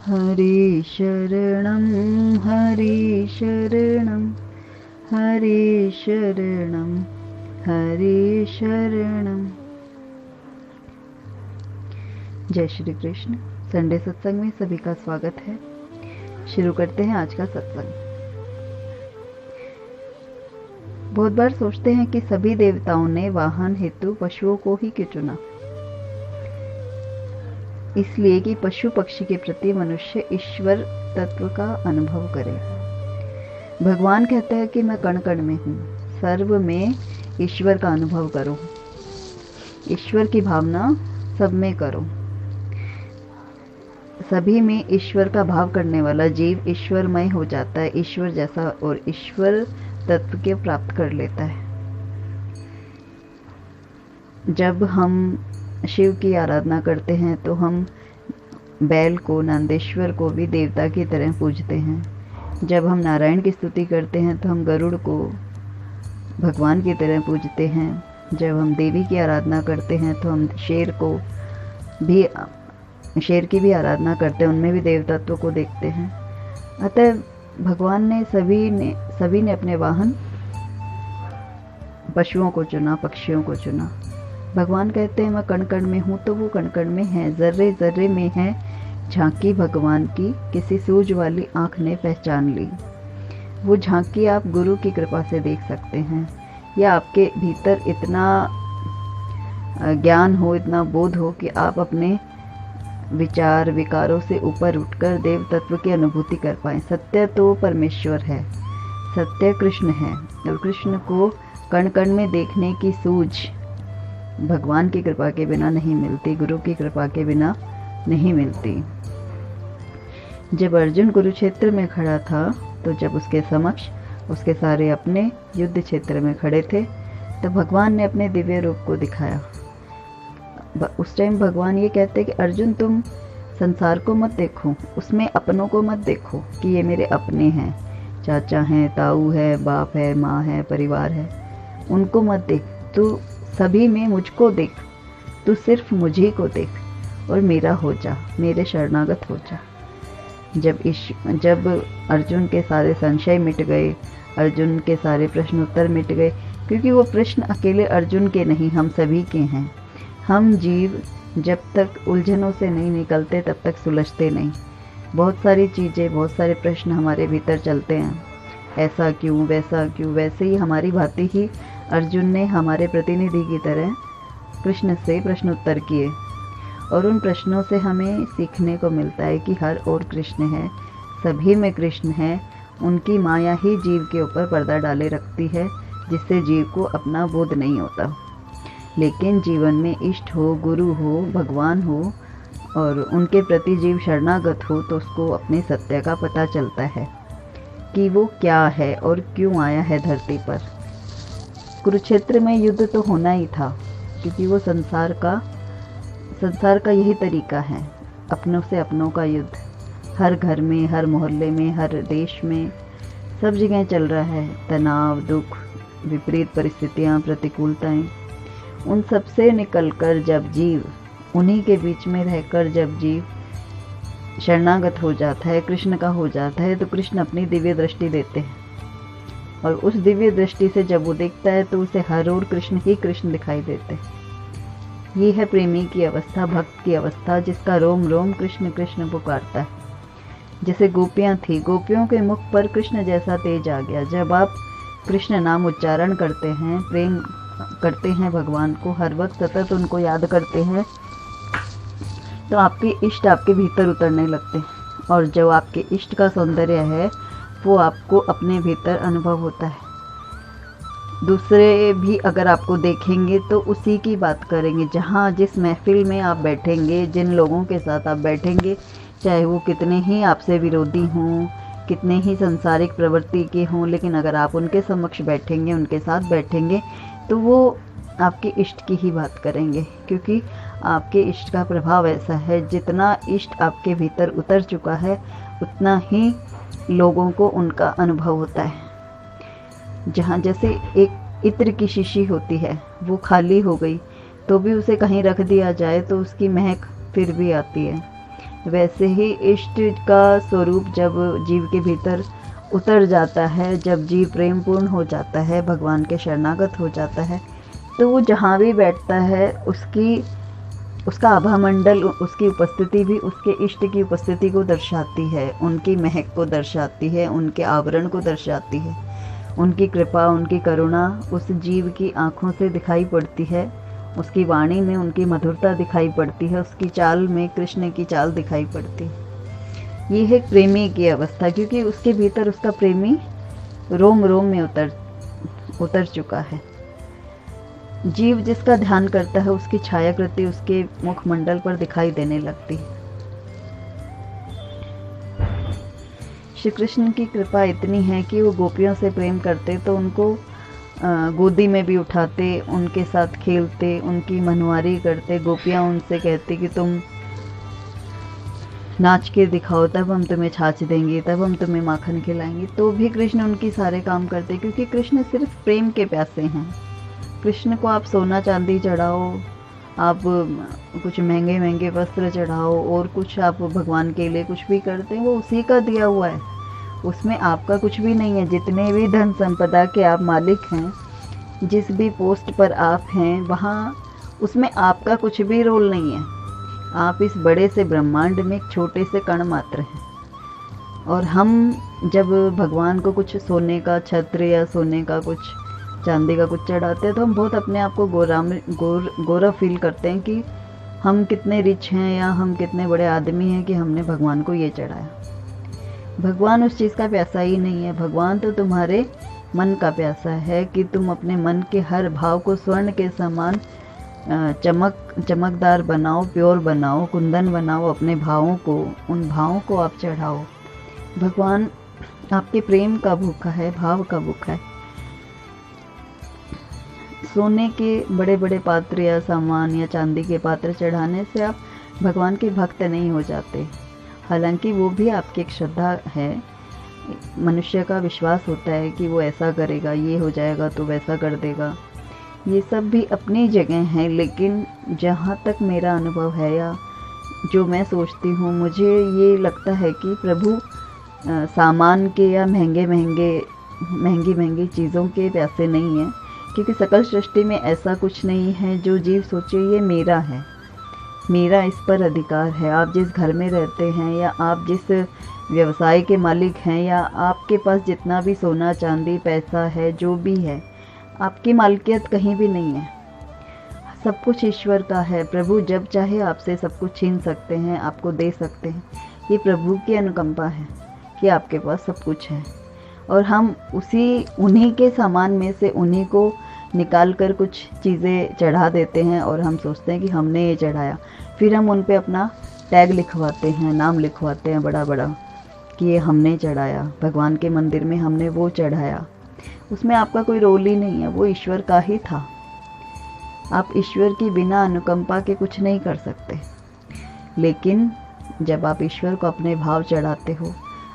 हरि शरणं हरि शरणं हरि शरणं हरि शरणं। जय श्री कृष्ण। संडे सत्संग में सभी का स्वागत है। शुरू करते हैं आज का सत्संग। बहुत बार सोचते हैं कि सभी देवताओं ने वाहन हेतु पशुओं को ही क्यों चुना। इसलिए कि पशु पक्षी के प्रति मनुष्य ईश्वर तत्व का अनुभव करे। भगवान कहते हैं कि मैं कण कण में हूँ, सर्व में ईश्वर का अनुभव करो, ईश्वर की भावना सब में करो। सभी में ईश्वर का भाव करने वाला जीव ईश्वरमय हो जाता है, ईश्वर जैसा, और ईश्वर तत्व के प्राप्त कर लेता है। जब हम शिव की आराधना करते हैं तो हम बैल को, नंदेश्वर को भी देवता की तरह पूजते हैं। जब हम नारायण की स्तुति करते हैं तो हम गरुड़ को भगवान की तरह पूजते हैं। जब हम देवी की आराधना करते हैं तो हम शेर की भी आराधना करते हैं, उनमें भी देवतत्व को देखते हैं। अतः भगवान ने सभी ने अपने वाहन पशुओं को चुना, पक्षियों को चुना। भगवान कहते हैं मैं कण कण में हूँ, तो वो कण कण में है, जर्रे जर्रे में है झांकी भगवान की, किसी सूझ वाली आँख ने पहचान ली। वो झांकी आप गुरु की कृपा से देख सकते हैं, या आपके भीतर इतना ज्ञान हो, इतना बोध हो कि आप अपने विचार विकारों से ऊपर उठकर देव तत्व की अनुभूति कर पाएं। सत्य तो परमेश्वर है, सत्य कृष्ण है, और कृष्ण को कण कण में देखने की सूझ भगवान की कृपा के बिना नहीं मिलती, गुरु की कृपा के बिना नहीं मिलती। जब अर्जुन कुरुक्षेत्र में खड़ा था, तो जब उसके समक्ष उसके सारे अपने युद्ध क्षेत्र में खड़े थे, तो भगवान ने अपने दिव्य रूप को दिखाया। उस टाइम भगवान ये कहते कि अर्जुन तुम संसार को मत देखो, उसमें अपनों को मत देखो कि ये मेरे अपने हैं, चाचा हैं, ताऊ है, बाप है, माँ है, परिवार है, उनको मत देख। तू सभी में मुझको देख, तू सिर्फ मुझे को देख और मेरा हो जा, मेरे शरणागत हो जा। जब अर्जुन के सारे संशय मिट गए, अर्जुन के सारे प्रश्न उत्तर मिट गए, क्योंकि वो प्रश्न अकेले अर्जुन के नहीं, हम सभी के हैं। हम जीव जब तक उलझनों से नहीं निकलते तब तक सुलझते नहीं। बहुत सारी चीज़ें, बहुत सारे प्रश्न हमारे भीतर चलते हैं, ऐसा क्यों, वैसा क्यों। वैसे ही हमारी भांति ही अर्जुन ने हमारे प्रतिनिधि की तरह कृष्ण से प्रश्न उत्तर किए, और उन प्रश्नों से हमें सीखने को मिलता है कि हर ओर कृष्ण है, सभी में कृष्ण है। उनकी माया ही जीव के ऊपर पर्दा डाले रखती है, जिससे जीव को अपना बोध नहीं होता। लेकिन जीवन में इष्ट हो, गुरु हो, भगवान हो, और उनके प्रति जीव शरणागत हो, तो उसको अपने सत्य का पता चलता है कि वो क्या है और क्यों आया है धरती पर। कुरुक्षेत्र में युद्ध तो होना ही था, क्योंकि वो संसार का यही तरीका है, अपनों से अपनों का युद्ध। हर घर में, हर मोहल्ले में, हर देश में, सब जगह चल रहा है। तनाव, दुख, विपरीत परिस्थितियाँ, प्रतिकूलताएं, उन सब से निकलकर जब जीव, उन्हीं के बीच में रहकर जब जीव शरणागत हो जाता है, कृष्ण का हो जाता है, तो कृष्ण अपनी दिव्य दृष्टि देते हैं, और उस दिव्य दृष्टि से जब वो देखता है तो उसे हर ओर कृष्ण ही कृष्ण दिखाई देते हैं। ये है प्रेमी की अवस्था, भक्त की अवस्था, जिसका रोम रोम कृष्ण कृष्ण पुकारता है। जैसे गोपियाँ थी, गोपियों के मुख पर कृष्ण जैसा तेज आ गया। जब आप कृष्ण नाम उच्चारण करते हैं, प्रेम करते हैं भगवान को, हर वक्त सतत उनको याद करते हैं, तो आपके इष्ट आपके भीतर उतरने लगते हैं, और जो आपके इष्ट का सौंदर्य है वो आपको अपने भीतर अनुभव होता है। दूसरे भी अगर आपको देखेंगे तो उसी की बात करेंगे। जहाँ जिस महफिल में आप बैठेंगे, जिन लोगों के साथ आप बैठेंगे, चाहे वो कितने ही आपसे विरोधी हों, कितने ही संसारिक प्रवृत्ति के हों, लेकिन अगर आप उनके समक्ष बैठेंगे, उनके साथ बैठेंगे, तो वो आपके इष्ट की ही बात करेंगे, क्योंकि आपके इष्ट का प्रभाव ऐसा है, जितना इष्ट आपके भीतर उतर चुका है उतना ही लोगों को उनका अनुभव होता है। जहाँ जैसे एक इत्र की शीशी होती है, वो खाली हो गई तो भी उसे कहीं रख दिया जाए तो उसकी महक फिर भी आती है। वैसे ही इष्ट का स्वरूप जब जीव के भीतर उतर जाता है, जब जीव प्रेम पूर्ण हो जाता है, भगवान के शरणागत हो जाता है, तो वो जहाँ भी बैठता है उसका आभा मंडल, उसकी उपस्थिति भी उसके इष्ट की उपस्थिति को दर्शाती है, उनकी महक को दर्शाती है, उनके आवरण को दर्शाती है। उनकी कृपा, उनकी करुणा उस जीव की आँखों से दिखाई पड़ती है, उसकी वाणी में उनकी मधुरता दिखाई पड़ती है, उसकी चाल में कृष्ण की चाल दिखाई पड़ती है। ये है प्रेमी की अवस्था, क्योंकि उसके भीतर उसका प्रेमी रोम रोम में उतर चुका है। जीव जिसका ध्यान करता है उसकी छायाकृति उसके मुखमंडल पर दिखाई देने लगती है। श्री कृष्ण की कृपा इतनी है कि वो गोपियों से प्रेम करते तो उनको गोदी में भी उठाते, उनके साथ खेलते, उनकी मनवारी करते। गोपियाँ उनसे कहती कि तुम नाच के दिखाओ, तब हम तुम्हें छाछ देंगे, तब हम तुम्हें माखन खिलाएंगे। तो भी कृष्ण उनकी सारे काम करते, क्योंकि कृष्ण सिर्फ प्रेम के प्यासे हैं। कृष्ण को आप सोना चांदी चढ़ाओ, आप कुछ महंगे महंगे वस्त्र चढ़ाओ, और कुछ आप भगवान के लिए कुछ भी करते हैं, वो उसी का दिया हुआ है, उसमें आपका कुछ भी नहीं है। जितने भी धन संपदा के आप मालिक हैं, जिस भी पोस्ट पर आप हैं, वहाँ उसमें आपका कुछ भी रोल नहीं है। आप इस बड़े से ब्रह्मांड में एक छोटे से कण मात्र हैं। और हम जब भगवान को कुछ सोने का छत्र या सोने का कुछ चांदी का कुछ चढ़ाते हैं, तो हम बहुत अपने आप को गौरव फील करते हैं कि हम कितने रिच हैं या हम कितने बड़े आदमी हैं कि हमने भगवान को ये चढ़ाया। भगवान उस चीज़ का प्यासा ही नहीं है। भगवान तो तुम्हारे मन का प्यासा है कि तुम अपने मन के हर भाव को स्वर्ण के समान चमकदार बनाओ, प्योर बनाओ, कुंदन बनाओ। अपने भावों को, उन भावों को आप चढ़ाओ। भगवान आपके प्रेम का भूखा है, भाव का भूखा है। सोने के बड़े बड़े पात्र या सामान या चांदी के पात्र चढ़ाने से आप भगवान के भक्त नहीं हो जाते। हालांकि वो भी आपकी एक श्रद्धा है। मनुष्य का विश्वास होता है कि वो ऐसा करेगा, ये हो जाएगा तो वैसा कर देगा। ये सब भी अपनी जगह है, लेकिन जहाँ तक मेरा अनुभव है या जो मैं सोचती हूँ, मुझे ये लगता है कि प्रभु सामान के या महंगी महंगी चीज़ों के प्यासे नहीं हैं। क्योंकि सकल सृष्टि में ऐसा कुछ नहीं है जो जीव सोचे ये मेरा है, मेरा इस पर अधिकार है। आप जिस घर में रहते हैं या आप जिस व्यवसाय के मालिक हैं या आपके पास जितना भी सोना चांदी पैसा है, जो भी है, आपकी मालकियत कहीं भी नहीं है। सब कुछ ईश्वर का है। प्रभु जब चाहे आपसे सब कुछ छीन सकते हैं, आपको दे सकते हैं। ये प्रभु की अनुकंपा है कि आपके पास सब कुछ है, और हम उन्हीं के सामान में से उन्हीं को निकाल कर कुछ चीज़ें चढ़ा देते हैं और हम सोचते हैं कि हमने ये चढ़ाया। फिर हम उन पे अपना टैग लिखवाते हैं, नाम लिखवाते हैं बड़ा बड़ा कि ये हमने चढ़ाया, भगवान के मंदिर में हमने वो चढ़ाया। उसमें आपका कोई रोल ही नहीं है, वो ईश्वर का ही था। आप ईश्वर की बिना अनुकंपा के कुछ नहीं कर सकते। लेकिन जब आप ईश्वर को अपने भाव चढ़ाते हो,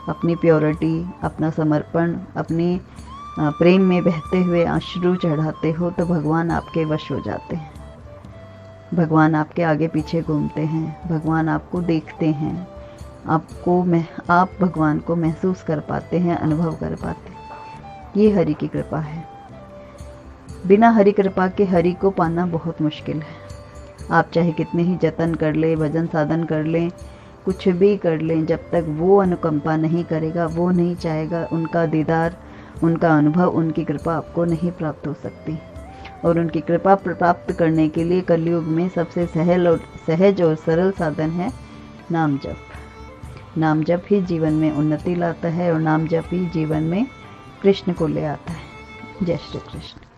अपनी प्योरिटी, अपना समर्पण, अपनी प्रेम में बहते हुए अश्रु चढ़ाते हो, तो भगवान आपके वश हो जाते हैं। भगवान आपके आगे पीछे घूमते हैं, भगवान आपको देखते हैं, आप भगवान को महसूस कर पाते हैं, अनुभव कर पाते हैं। ये हरि की कृपा है। बिना हरि कृपा के हरि को पाना बहुत मुश्किल है। आप चाहे कितने ही जतन कर लें, भजन साधन कर लें, कुछ भी कर लें, जब तक वो अनुकंपा नहीं करेगा, वो नहीं चाहेगा, उनका दीदार, उनका अनुभव, उनकी कृपा आपको नहीं प्राप्त हो सकती। और उनकी कृपा प्राप्त करने के लिए कलयुग में सबसे सहज और सरल साधन है नाम जप। नाम जप ही जीवन में उन्नति लाता है और नाम जप ही जीवन में कृष्ण को ले आता है। जय श्री कृष्ण।